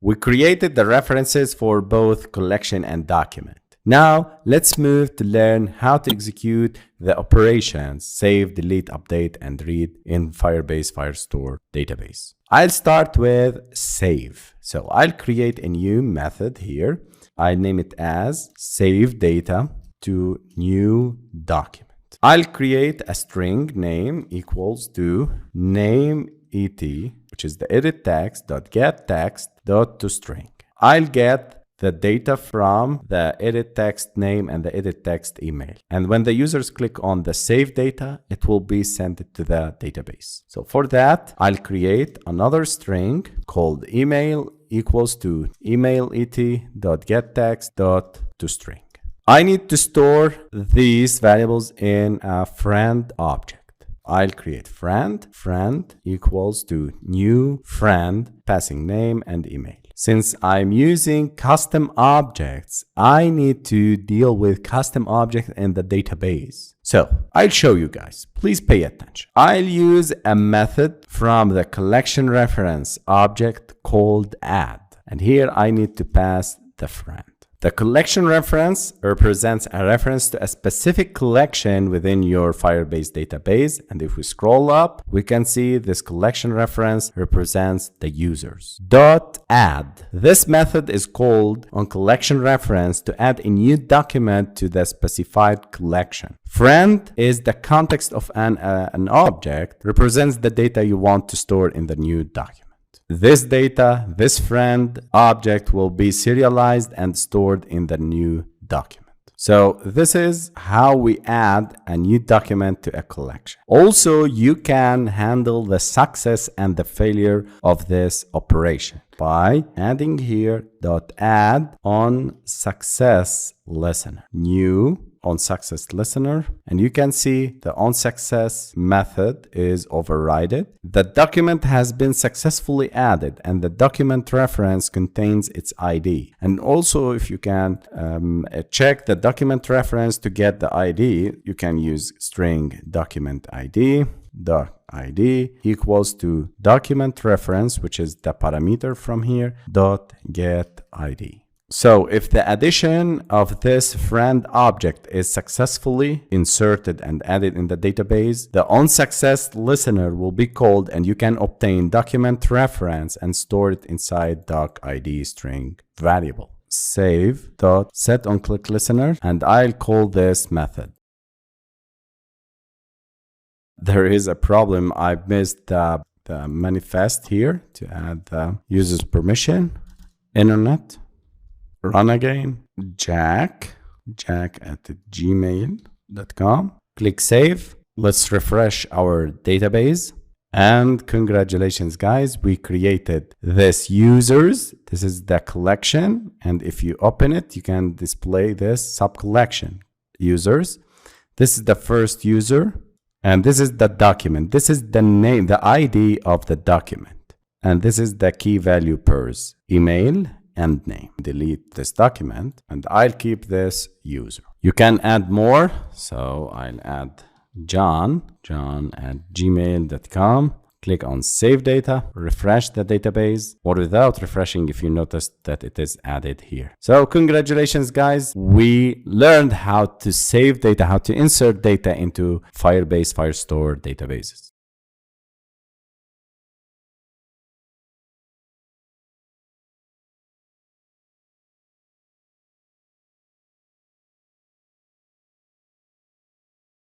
We created the references for both collection and document. Now, let's move to learn how to execute the operations save, delete, update, and read in Firebase Firestore database. I'll start with save. So I'll create a new method here. I'll name it as save data to new document. I'll create a string name equals to name et, which is the edit text dot get text dot to string. I'll get the data from the edit text name and the edit text email. And when the users click on the save data, it will be sent to the database. So for that, I'll create another string called email equals to email et dot get text dot to string. I need to store these variables in a friend object. I'll create friend equals to new friend, passing name and email. Since I'm using custom objects, I need to deal with custom objects in the database. So I'll show you guys. Please pay attention. I'll use a method from the collection reference object called add. And here I need to pass the friend. The collection reference represents a reference to a specific collection within your Firebase database. And if we scroll up, we can see this collection reference represents the users. .add. This method is called on collection reference to add a new document to the specified collection. Friend is the context of an object, represents the data you want to store in the new document. This data, this friend object will be serialized and stored in the new document. So this is how we add a new document to a collection. Also, you can handle the success and the failure of this operation by adding here .add on success listener, new on success listener, and you can see the on success method is overridden. The document has been successfully added and the document reference contains its ID. And also, if you can check the document reference to get the ID, you can use string document ID. .id equals to document reference, which is the parameter from here, .get ID. So if the addition of this friend object is successfully inserted and added in the database, the onSuccess listener will be called and you can obtain document reference and store it inside doc_id string variable. Save.setOnClickListener, and I'll call this method. There is a problem. I missed the manifest here to add the user's permission. Internet. Run again, Jack at gmail.com. Click save. Let's refresh our database. And congratulations, guys. We created this users. This is the collection. And if you open it, you can display this sub-collection users. This is the first user. And this is the document. This is the name, the ID of the document. And this is the key value pairs, email and name. Delete this document and I'll keep this user. You can add more. So I'll add John at gmail.com. Click on save data, refresh the database, or without refreshing if you notice that it is added here. So congratulations, guys. We learned how to save data, how to insert data into Firebase Firestore databases.